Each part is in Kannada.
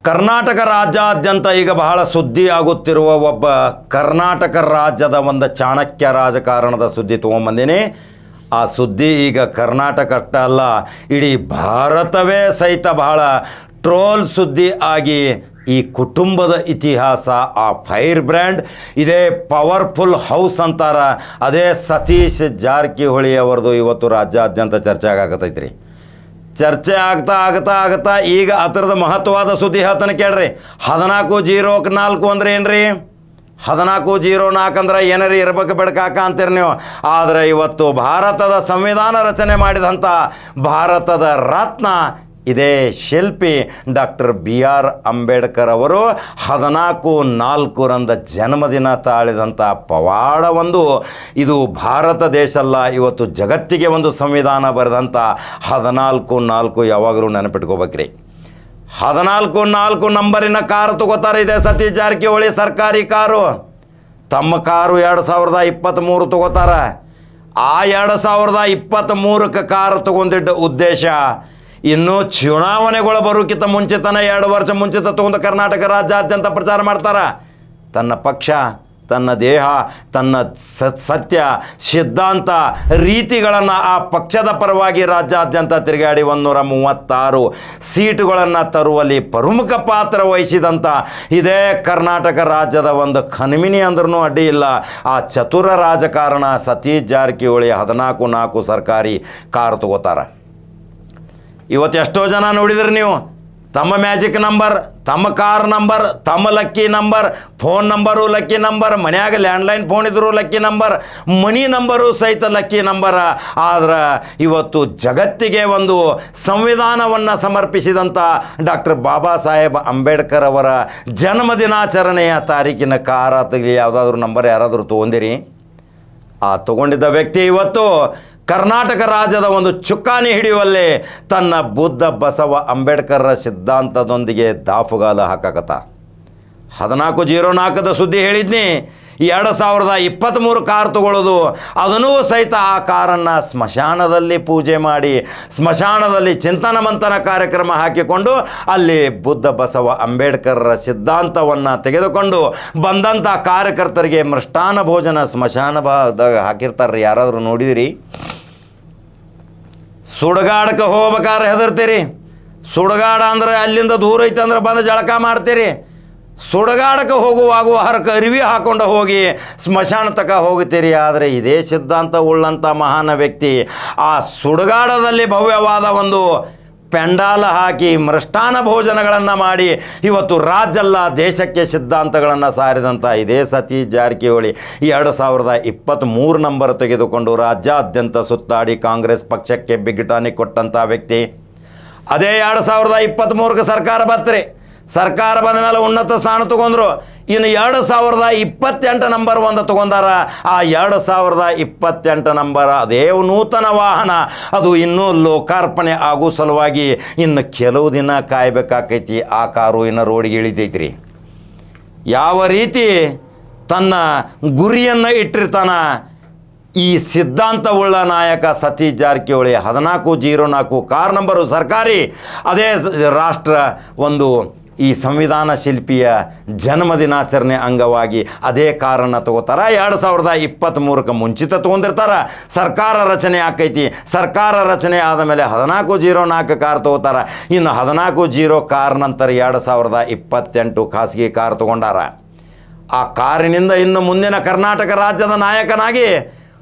ಕರ್ನಾಟಕ ರಾಜ್ಯಾದ್ಯಂತ ಈಗ ಬಹಳ ಸುದ್ದಿಯಾಗುತ್ತಿರುವ ಒಬ್ಬ ಕರ್ನಾಟಕ ರಾಜ್ಯದ ಒಂದು ಚಾಣಕ್ಯ ರಾಜಕಾರಣದ ಸುದ್ದಿ ತೊಗೊಂಬಂದಿನಿ. ಆ ಸುದ್ದಿ ಈಗ ಕರ್ನಾಟಕ ಅಷ್ಟೇ ಅಲ್ಲ, ಇಡೀ ಭಾರತವೇ ಸಹಿತ ಬಹಳ ಟ್ರೋಲ್ ಸುದ್ದಿ ಆಗಿ ಈ ಕುಟುಂಬದ ಇತಿಹಾಸ, ಆ ಫೈರ್ ಬ್ರ್ಯಾಂಡ್, ಇದೇ ಪವರ್ಫುಲ್ ಹೌಸ್ ಅಂತಾರ, ಅದೇ ಸತೀಶ್ ಜಾರಕಿಹೊಳಿ ಅವರದು ಇವತ್ತು ರಾಜ್ಯಾದ್ಯಂತ ಚರ್ಚೆ ಆಗಕತ್ತೈತ್ರಿ. ಚರ್ಚೆ ಆಗ್ತಾ ಈಗ ಅದರದ ಮಹತ್ವವಾದ ಸುದ್ದಿ ಹೇಳ್ತಾನೆ ಕೇಳ್ರಿ. 1404 ಅಂದ್ರೆ ಏನ್ರಿ? 1404 ಅಂದ್ರೆ ಏನಾರಿ ಇರ್ಬೇಕು ಬೆಳಕಾಕ ಅಂತೀರಿ ನೀವು. ಆದರೆ ಇವತ್ತು ಭಾರತದ ಸಂವಿಧಾನ ರಚನೆ ಮಾಡಿದಂಥ ಭಾರತದ ರತ್ನ ಇದೇ ಶಿಲ್ಪಿ ಡಾಕ್ಟರ್ BR ಅಂಬೇಡ್ಕರ್ ಅವರು 14/4 ಜನ್ಮದಿನ ತಾಳಿದಂಥ ಪವಾಡ ಒಂದು ಇದು ಭಾರತ ದೇಶ ಅಲ್ಲ, ಇವತ್ತು ಜಗತ್ತಿಗೆ ಒಂದು ಸಂವಿಧಾನ ಬರೆದಂಥ 14/4 ಯಾವಾಗಲೂ ನೆನಪಿಟ್ಕೋಬೇಕ್ರಿ. 14/4 ನಂಬರಿನ ಕಾರು ತಗೋತಾರೆ. ಇದೆ ಸತೀಶ್ ಜಾರಕಿಹೊಳಿ ಸರ್ಕಾರಿ ಕಾರು. ತಮ್ಮ ಕಾರು 2023 ತಗೋತಾರ. ಆ 2023ಕ್ಕೆ ಕಾರು ತಗೊಂಡಿದ್ದ ಉದ್ದೇಶ ಇನ್ನು ಚುನಾವಣೆಗಳು ಬರೋಕ್ಕಿಂತ ಮುಂಚಿತನ 2 ವರ್ಷ ಮುಂಚಿತ ತಗೊಂಡು ಕರ್ನಾಟಕ ರಾಜ್ಯಾದ್ಯಂತ ಪ್ರಚಾರ ಮಾಡ್ತಾರೆ. ತನ್ನ ಪಕ್ಷ, ತನ್ನ ದೇಹ, ತನ್ನ ಸತ್ಯ, ಸಿದ್ಧಾಂತ, ರೀತಿಗಳನ್ನು ಆ ಪಕ್ಷದ ಪರವಾಗಿ ರಾಜ್ಯಾದ್ಯಂತ ತಿರುಗಾಡಿ 136 ಸೀಟುಗಳನ್ನು ತರುವಲ್ಲಿ ಪ್ರಮುಖ ಪಾತ್ರ ವಹಿಸಿದಂಥ ಇದೇ ಕರ್ನಾಟಕ ರಾಜ್ಯದ ಒಂದು ಖನ್ಮಿನಿ ಅಂದ್ರೂ ಅಡ್ಡಿ ಇಲ್ಲ, ಆ ಚತುರ ರಾಜಕಾರಣ ಸತೀಶ್ ಜಾರಕಿಹೊಳಿ 14/4 ಸರ್ಕಾರಿ ಕಾರು ತಗೋತಾರೆ. ಇವತ್ತು ಎಷ್ಟೋ ಜನ ನೋಡಿದ್ರಿ ನೀವು, ತಮ್ಮ ಮ್ಯಾಜಿಕ್ ನಂಬರ್, ತಮ್ಮ ಕಾರ್ ನಂಬರ್, ತಮ್ಮ lucky number, phone number lucky number, ಮನ್ಯಾಗ ಲ್ಯಾಂಡ್ಲೈನ್ ಫೋನ್ ಇದ್ರು ಲಕ್ಕಿ ನಂಬರ್, ಮನಿ ನಂಬರು ಸಹಿತ ಲಕ್ಕಿ ನಂಬರ. ಆದ್ರೆ ಇವತ್ತು ಜಗತ್ತಿಗೆ ಒಂದು ಸಂವಿಧಾನವನ್ನು ಸಮರ್ಪಿಸಿದಂಥ ಡಾಕ್ಟರ್ ಬಾಬಾ ಸಾಹೇಬ್ ಅಂಬೇಡ್ಕರ್ ಅವರ ಜನ್ಮದಿನಾಚರಣೆಯ ತಾರೀಕಿನ ಕಾರ ತೆಗಲಿ ಯಾವುದಾದ್ರೂ ನಂಬರ್ ಯಾರಾದರೂ ತೊಗೊಂಡಿರಿ? ಆ ತಗೊಂಡಿದ್ದ ವ್ಯಕ್ತಿ ಇವತ್ತು ಕರ್ನಾಟಕ ರಾಜ್ಯದ ಒಂದು ಚುಕ್ಕಾಣಿ ಹಿಡಿಯುವಲ್ಲಿ ತನ್ನ ಬುದ್ಧ ಬಸವ ಅಂಬೇಡ್ಕರ್ರ ಸಿದ್ಧಾಂತದೊಂದಿಗೆ ದಾಫುಗಾಲ ಹಾಕಕತ್ತ. 14/04 ಸುದ್ದಿ ಹೇಳಿದ್ನಿ. 2023 ಕಾರ್ ತಗೊಳ್ಳೋದು, ಅದನ್ನೂ ಸಹಿತ ಆ ಕಾರನ್ನು ಸ್ಮಶಾನದಲ್ಲಿ ಪೂಜೆ ಮಾಡಿ, ಸ್ಮಶಾನದಲ್ಲಿ ಚಿಂತನ ಮಂಥನ ಕಾರ್ಯಕ್ರಮ ಹಾಕಿಕೊಂಡು ಅಲ್ಲಿ ಬುದ್ಧ ಬಸವ ಅಂಬೇಡ್ಕರ್ರ ಸಿದ್ಧಾಂತವನ್ನು ತೆಗೆದುಕೊಂಡು ಬಂದಂಥ ಕಾರ್ಯಕರ್ತರಿಗೆ ಮೃಷ್ಟಾನ್ನ ಭೋಜನ ಸ್ಮಶಾನದಾಗ ಹಾಕಿರ್ತಾರೆ. ಯಾರಾದರೂ ನೋಡಿದಿರಿ? ಸುಡಗಾಡಕ್ಕೆ ಹೋಗ್ಬೇಕಾದ್ರೆ ಹೆದರ್ತೀರಿ. ಸುಡಗಾಡ ಅಂದ್ರೆ ಅಲ್ಲಿಂದ ದೂರ ಐತೆ ಅಂದ್ರೆ ಬಂದು ಜಳಕ ಮಾಡ್ತೀರಿ. ಸುಡಗಾಡಕ್ಕೆ ಹೋಗುವಾಗ ಹರಕ ಅರಿವಿ ಹಾಕೊಂಡು ಹೋಗಿ ಸ್ಮಶಾನ ತಕ ಹೋಗ್ತೀರಿ. ಆದರೆ ಇದೇ ಸಿದ್ಧಾಂತ ಉಳ್ಳಂಥ ಮಹಾನ್ ವ್ಯಕ್ತಿ ಆ ಸುಡಗಾಡದಲ್ಲಿ ಭವ್ಯವಾದ ಒಂದು ಪೆಂಡಾಲ ಹಾಕಿ ಮೃಷ್ಟಾನ್ನ ಭೋಜನಗಳನ್ನು ಮಾಡಿ ಇವತ್ತು ರಾಜ್ಯಲ್ಲ ದೇಶಕ್ಕೆ ಸಿದ್ಧಾಂತಗಳನ್ನು ಸಾರಿದಂಥ ಇದೇ ಸತೀಶ್ ಜಾರಕಿಹೊಳಿ 2023 ನಂಬರ್ ತೆಗೆದುಕೊಂಡು ರಾಜ್ಯಾದ್ಯಂತ ಸುತ್ತಾಡಿ ಕಾಂಗ್ರೆಸ್ ಪಕ್ಷಕ್ಕೆ ಬಿಗ್ ಟಾನಿಕ್ ಕೊಟ್ಟಂಥ ವ್ಯಕ್ತಿ. ಅದೇ 2023ಕ್ಕೆ ಸರ್ಕಾರ ಬತ್ರಿ. ಸರ್ಕಾರ ಬಂದ ಮೇಲೆ ಉನ್ನತ ಸ್ಥಾನ ತಗೊಂಡ್ರು. ಇನ್ನು 2028 ನಂಬರ್ ಒಂದು ತಗೊಂಡಾರ. ಆ 2028 ನಂಬರ್ ಅದೇ ನೂತನ ವಾಹನ, ಅದು ಇನ್ನೂ ಲೋಕಾರ್ಪಣೆ ಆಗೋ ಸಲುವಾಗಿ ಇನ್ನು ಕೆಲವು ದಿನ ಕಾಯಬೇಕಾಕೈತಿ. ಆ ಕಾರು ಇನ್ನು ರೋಡಿಗೆ ಇಳಿತೈತ್ರಿ. ಯಾವ ರೀತಿ ತನ್ನ ಗುರಿಯನ್ನು ಇಟ್ಟಿರ್ತಾನ ಈ ಸಿದ್ಧಾಂತವುಳ್ಳ ನಾಯಕ ಸತೀಶ್ ಜಾರಕಿಹೊಳಿ. 14/04 ಕಾರ್ ನಂಬರು ಸರ್ಕಾರಿ. ಅದೇ ರಾಷ್ಟ್ರ ಒಂದು ಈ ಸಂವಿಧಾನ ಶಿಲ್ಪಿಯ ಜನ್ಮದಿನಾಚರಣೆ ಅಂಗವಾಗಿ ಅದೇ ಕಾರನ್ನು ತಗೋತಾರೆ. 2023ಕ್ಕೆ ಮುಂಚಿತ ತೊಗೊಂಡಿರ್ತಾರೆ. ಸರ್ಕಾರ ರಚನೆ ಆಕೈತಿ. ಸರ್ಕಾರ ರಚನೆ ಆದ ಮೇಲೆ 14/04 ಕಾರ್ ತಗೋತಾರೆ. ಇನ್ನು 14/0 ಕಾರ್ ನಂತರ 2028 ಖಾಸಗಿ ಕಾರ್ ತಗೊಂಡಾರ. ಆ ಕಾರಿನಿಂದ ಇನ್ನು ಮುಂದಿನ ಕರ್ನಾಟಕ ರಾಜ್ಯದ ನಾಯಕನಾಗಿ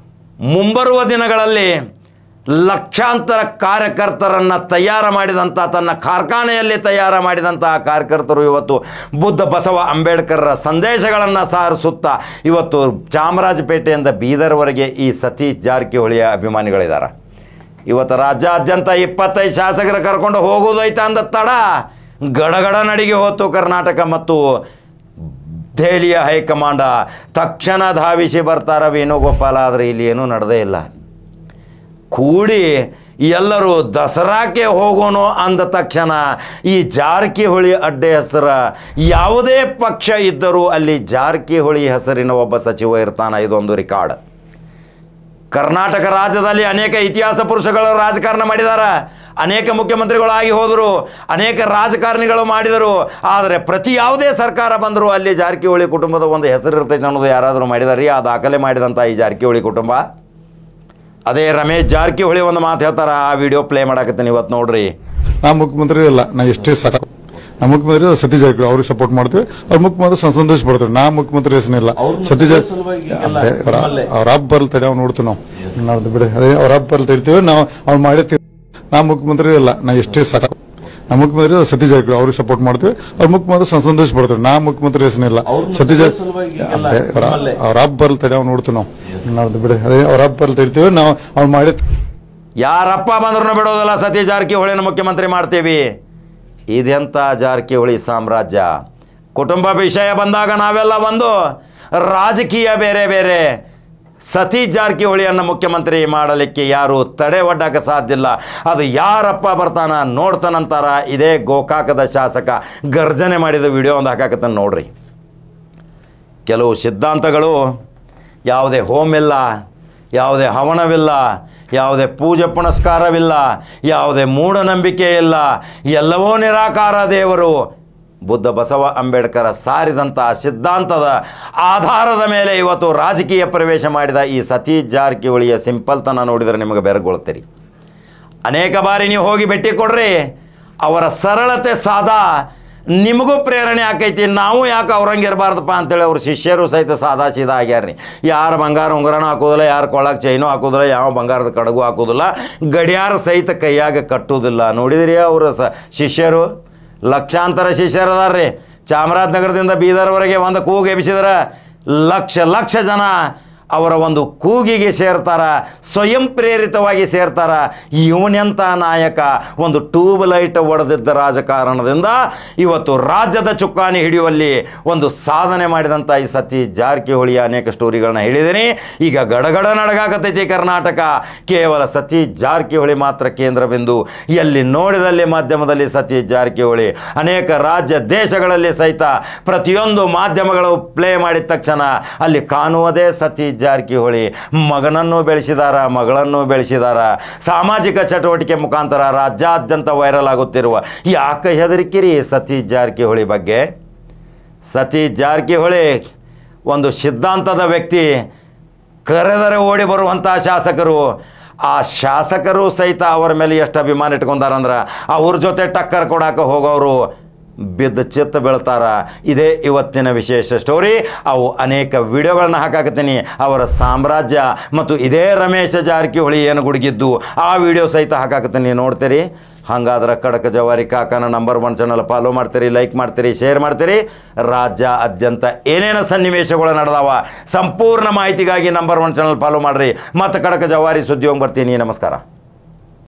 ಮುಂಬರುವ ದಿನಗಳಲ್ಲಿ ಲಕ್ಷಾಂತರ ಕಾರ್ಯಕರ್ತರನ್ನು ತಯಾರು ಮಾಡಿದಂಥ, ತನ್ನ ಕಾರ್ಖಾನೆಯಲ್ಲಿ ತಯಾರು ಮಾಡಿದಂಥ ಕಾರ್ಯಕರ್ತರು ಇವತ್ತು ಬುದ್ಧ ಬಸವ ಅಂಬೇಡ್ಕರ್ರ ಸಂದೇಶಗಳನ್ನು ಸಾರಿಸುತ್ತಾ ಇವತ್ತು ಚಾಮರಾಜಪೇಟೆಯಿಂದ ಬೀದರ್ವರೆಗೆ ಈ ಸತೀಶ್ ಜಾರಕಿಹೊಳಿಯ ಅಭಿಮಾನಿಗಳಿದ್ದಾರೆ. ಇವತ್ತು ರಾಜ್ಯಾದ್ಯಂತ 25 ಶಾಸಕರು ಕರ್ಕೊಂಡು ಹೋಗೋದೈತೆ ಅಂದ ತಡ ಗಡಗಡ ನಡಿಗೆ ಹೋತು ಕರ್ನಾಟಕ ಮತ್ತು ದೆಹಲಿಯ ಹೈಕಮಾಂಡ. ತಕ್ಷಣ ಧಾವಿಸಿ ಬರ್ತಾರೆ ವೇಣುಗೋಪಾಲ. ಆದರೆ ಇಲ್ಲಿ ಏನೂ ನಡೆದೇ ಇಲ್ಲ. ಕೂಡಿ ಎಲ್ಲರೂ ದಸರಾಕ್ಕೆ ಹೋಗೋಣ ಅಂದ ತಕ್ಷಣ ಈ ಜಾರಕಿಹೊಳಿ ಅಡ್ಡೆ ಹೆಸರ ಯಾವುದೇ ಪಕ್ಷ ಇದ್ದರೂ ಅಲ್ಲಿ ಜಾರಕಿಹೊಳಿ ಹೆಸರಿನ ಒಬ್ಬ ಸಚಿವ ಇರ್ತಾನೆ. ಇದೊಂದು ರೆಕಾರ್ಡ್. ಕರ್ನಾಟಕ ರಾಜ್ಯದಲ್ಲಿ ಅನೇಕ ಇತಿಹಾಸ ಪುರುಷಗಳು ರಾಜಕಾರಣ ಮಾಡಿದ್ದಾರೆ, ಅನೇಕ ಮುಖ್ಯಮಂತ್ರಿಗಳಾಗಿ ಹೋದರು, ಅನೇಕ ರಾಜಕಾರಣಿಗಳು ಮಾಡಿದರು. ಆದರೆ ಪ್ರತಿ ಯಾವುದೇ ಸರ್ಕಾರ ಬಂದರೂ ಅಲ್ಲಿ ಜಾರಕಿಹೊಳಿ ಕುಟುಂಬದ ಒಂದು ಹೆಸರು ಇರ್ತೈತೆ ಅನ್ನೋದು ಯಾರಾದರೂ ಮಾಡಿದಾರೆ. ಆ ದಾಖಲೆ ಮಾಡಿದಂಥ ಈ ಜಾರಕಿಹೊಳಿ ಕುಟುಂಬ. ಅದೇ ರಮೇಶ್ ಜಾರಕಿಹೊಳಿ ಒಂದು ಮಾತು ಹೇಳ್ತಾರೆ, ಆ ವಿಡಿಯೋ ಪ್ಲೇ ಮಾಡಕತ್ತೀನಿ ಇವತ್ತು ನೋಡ್ರಿ. ನಾ ಮುಖ್ಯಮಂತ್ರಿ ಇಲ್ಲ, ನಾ ಎಷ್ಟೇ ಸಾಕು. ನಾ ಮುಖ್ಯಮಂತ್ರಿ ಸತೀಶ್ ಜಾರಕಿಹೊಳಿ ಅವ್ರಿಗೆ ಸಪೋರ್ಟ್ ಮಾಡ್ತೀವಿ. ಅವ್ರ ಮುಖ್ಯಮಂತ್ರಿ ಸಂತೋಷ ಪಡ್ತೀವಿ. ನಾ ಮುಖ್ಯಮಂತ್ರಿ ಹೆಸರಿಲ್ಲ, ಸತೀಶ್ ಜಾರಕಿಹೊಳಿ ಅವ್ರ ಹಬ್ಬ ಬರ್ಲಿ ತಡೆ ಅವ್ನು ನೋಡ್ತೀವಿ ನಾವು ಬಿಡಿ. ಅದೇ ಅವ್ರ ಹಬ್ಬ ಬರ್ಲಿ ತಡಿತೀವಿ ನಾವು, ಅವ್ರು ಮಾಡಿರ್ತೀವಿ. ನಾ ಮುಖ್ಯಮಂತ್ರಿ ಇಲ್ಲ, ನಾ ಎಷ್ಟೇ ಸಾಕು. ನಾ ಮುಖ್ಯಮಂತ್ರಿ ಸತೀಶ್ ಜಾರಕಿಹೊಳಿ ಅವ್ರಿಗೆ ಸಪೋರ್ಟ್ ಮಾಡ್ತೀವಿ. ಅವ್ರ ಮುಖ್ಯಮಂತ್ರಿ ಸಂತೋಷ ಪಡ್ತೀವಿ. ನಾ ಮುಖ್ಯಮಂತ್ರಿ ಹೆಸರಿಲ್ಲ, ಸತೀಶ್ ಜಾರಕಿಹೊಳಿ ಅವ್ರ ಹಬ್ಬ ಬರ್ಲಿ ತಡೆ ಅವ್ನು ನೋಡ್ತೀವಿ ನಾವು ಬಿಡಿ. ಅದೇ ಅವ್ರ ಹಬ್ಬ ಬರ್ಲಿ ತಡಿತೀವಿ ನಾವು, ಅವ್ರು ಮಾಡಿರ್ತೀವಿ. ಯಾರಪ್ಪ ಬಂದ್ರೂ ಬಿಡೋದಲ್ಲ, ಸತೀಶ್ ಜಾರಕಿಹೊಳಿನ ಮುಖ್ಯಮಂತ್ರಿ ಮಾಡ್ತೀವಿ. ಇದೆಂಥ ಜಾರಕಿಹೊಳಿ ಸಾಮ್ರಾಜ್ಯ. ಕುಟುಂಬ ವಿಷಯ ಬಂದಾಗ ನಾವೆಲ್ಲ ಒಂದು, ರಾಜಕೀಯ ಬೇರೆ ಬೇರೆ. ಸತೀಶ್ ಜಾರಕಿಹೊಳಿಯನ್ನು ಮುಖ್ಯಮಂತ್ರಿ ಮಾಡಲಿಕ್ಕೆ ಯಾರು ತಡೆ ಒಡ್ಡಕ್ಕೆ ಸಾಧ್ಯ ಇಲ್ಲ. ಅದು ಯಾರಪ್ಪ ಬರ್ತಾನ ನೋಡ್ತಾನಂತಾರ. ಇದೇ ಗೋಕಾಕದ ಶಾಸಕ ಗರ್ಜನೆ ಮಾಡಿದ ವಿಡಿಯೋ ಒಂದು ಹಾಕಾಕತ್ತಾನೆ ನೋಡ್ರಿ. ಕೆಲವು ಸಿದ್ಧಾಂತಗಳು ಯಾವುದೇ ಹೋಮಿಲ್ಲ, ಯಾವುದೇ ಹವನವಿಲ್ಲ, ಯಾವುದೇ ಪೂಜೆ ಪುನಸ್ಕಾರವಿಲ್ಲ, ಯಾವುದೇ ಮೂಢನಂಬಿಕೆ ಇಲ್ಲ, ಎಲ್ಲವೂ ನಿರಾಕಾರ ದೇವರು. ಬುದ್ಧ ಬಸವ ಅಂಬೇಡ್ಕರ್ ಸಾರಿದಂಥ ಸಿದ್ಧಾಂತದ ಆಧಾರದ ಮೇಲೆ ಇವತ್ತು ರಾಜಕೀಯ ಪ್ರವೇಶ ಮಾಡಿದ ಈ ಸತೀಶ್ ಜಾರಕಿಹೊಳಿಯ ಸಿಂಪಲ್ತನ ನೋಡಿದರೆ ನಿಮಗೆ ಬೆರಗೊಳ್ತೀರಿ. ಅನೇಕ ಬಾರಿ ನೀವು ಹೋಗಿ ಭೇಟಿ ಕೊಡ್ರಿ, ಅವರ ಸರಳತೆ ಸಾದಾ ನಿಮಗೂ ಪ್ರೇರಣೆ ಆಕೈತಿ. ನಾವು ಯಾಕೆ ಅವ್ರಂಗೆ ಇರಬಾರ್ದಪ್ಪ ಅಂತೇಳಿ ಅವ್ರ ಶಿಷ್ಯರು ಸಹಿತ ಸಾದಾ ಸೀದಾ ಆಗ್ಯಾರ್ರಿ. ಯಾರು ಬಂಗಾರ ಉಂಗುರನೂ ಹಾಕೋದಿಲ್ಲ, ಯಾರು ಕೊಳ್ಳಕ್ಕೆ ಚೈನು ಹಾಕೋದಿಲ್ಲ, ಯಾವ ಬಂಗಾರದ ಕಡಗು ಹಾಕೋದಿಲ್ಲ, ಗಡಿಯಾರ ಸಹಿತ ಕೈಯಾಗ ಕಟ್ಟೋದಿಲ್ಲ. ನೋಡಿದ್ರಿ ಅವರ ಶಿಷ್ಯರು, ಲಕ್ಷಾಂತರ ಶಿಷ್ಯರು ಅದಾರ್ರಿ. ಚಾಮರಾಜನಗರದಿಂದ ಬೀದರ್ವರೆಗೆ ಒಂದು ಕೂಗು ಎಬ್ಬಿಸಿದ್ರೆ ಲಕ್ಷ ಲಕ್ಷ ಜನ ಅವರ ಒಂದು ಕೂಗಿಗೆ ಸೇರ್ತಾರ, ಸ್ವಯಂ ಪ್ರೇರಿತವಾಗಿ ಸೇರ್ತಾರ. ಇವನೆಂಥ ನಾಯಕ, ಒಂದು ಟ್ಯೂಬ್ ಲೈಟ್ ಒಡೆದಿದ್ದ ರಾಜಕಾರಣದಿಂದ ಇವತ್ತು ರಾಜ್ಯದ ಚುಕ್ಕಾಣಿ ಹಿಡಿಯುವಲ್ಲಿ ಒಂದು ಸಾಧನೆ ಮಾಡಿದಂಥ ಈ ಸತೀಶ್ ಜಾರಕಿಹೊಳಿಯ ಅನೇಕ ಸ್ಟೋರಿಗಳನ್ನ ಹೇಳಿದ್ದೀನಿ. ಈಗ ಗಡಗಡ ನಡಗಾಕತ್ತೈತಿ ಕರ್ನಾಟಕ. ಕೇವಲ ಸತೀಶ್ ಜಾರಕಿಹೊಳಿ ಮಾತ್ರ ಕೇಂದ್ರ ಬಿಂದು. ಎಲ್ಲಿ ನೋಡಿದಲ್ಲಿ ಮಾಧ್ಯಮದಲ್ಲಿ ಸತೀಶ್ ಜಾರಕಿಹೊಳಿ. ಅನೇಕ ರಾಜ್ಯ ದೇಶಗಳಲ್ಲಿ ಸಹಿತ ಪ್ರತಿಯೊಂದು ಮಾಧ್ಯಮಗಳು ಪ್ಲೇ ಮಾಡಿದ ತಕ್ಷಣ ಅಲ್ಲಿ ಕಾಣುವುದೇ ಸತೀಶ್ ಜಾರಕಿಹೊಳಿ. ಮಗನನ್ನು ಬೆಳೆಸಿದಾರ, ಮಗಳನ್ನು ಬೆಳೆಸಿದಾರ. ಸಾಮಾಜಿಕ ಚಟುವಟಿಕೆ ಮುಖಾಂತರ ರಾಜ್ಯಾದ್ಯಂತ ವೈರಲ್ ಆಗುತ್ತಿರುವ ಯಾಕೆ ಹೆದರಿಕಿರಿ ಸತೀಶ್ ಜಾರಕಿಹೊಳಿ ಬಗ್ಗೆ? ಸತೀಶ್ ಜಾರಕಿಹೊಳಿ ಒಂದು ಸಿದ್ಧಾಂತದ ವ್ಯಕ್ತಿ. ಕರೆದರೆ ಓಡಿ ಬರುವಂಥ ಶಾಸಕರು. ಆ ಶಾಸಕರು ಸಹಿತ ಅವರ ಮೇಲೆ ಎಷ್ಟು ಅಭಿಮಾನ ಇಟ್ಕೊಂಡಾರಂದ್ರೆ ಅವ್ರ ಜೊತೆ ಟಕ್ಕರ್ ಕೊಡಕ್ಕೆ ಹೋಗೋರು ಬಿದ್ದು ಚಿತ್ತ ಬೀಳ್ತಾರ. ಇದೇ ಇವತ್ತಿನ ವಿಶೇಷ ಸ್ಟೋರಿ. ಅವು ಅನೇಕ ವಿಡಿಯೋಗಳನ್ನ ಹಾಕಾಕತ್ತೀನಿ. ಅವರ ಸಾಮ್ರಾಜ್ಯ ಮತ್ತು ಇದೇ ರಮೇಶ್ ಜಾರಕಿಹೊಳಿ ಏನು ಗುಡುಗಿದ್ದು ಆ ವಿಡಿಯೋ ಸಹಿತ ಹಾಕಾಕತ್ತೀನಿ, ನೋಡ್ತೀರಿ. ಹಾಗಾದ್ರೆ ಖಡಕ್ ಜವಾರಿ ಕಾಕನ ನಂಬರ್ 1 ಚಾನಲ್ ಫಾಲೋ ಮಾಡ್ತೀರಿ, ಲೈಕ್ ಮಾಡ್ತೀರಿ, ಶೇರ್ ಮಾಡ್ತೀರಿ. ರಾಜ್ಯಾದ್ಯಂತ ಏನೇನು ಸನ್ನಿವೇಶಗಳು ನಡೆದಾವ ಸಂಪೂರ್ಣ ಮಾಹಿತಿಗಾಗಿ ನಂಬರ್ 1 ಚಾನಲ್ ಫಾಲೋ ಮಾಡಿರಿ. ಮತ್ತು ಖಡಕ್ ಜವಾರಿ ಸುದ್ದಿ ಹೋಗಿ ಬರ್ತೀನಿ. ನಮಸ್ಕಾರ.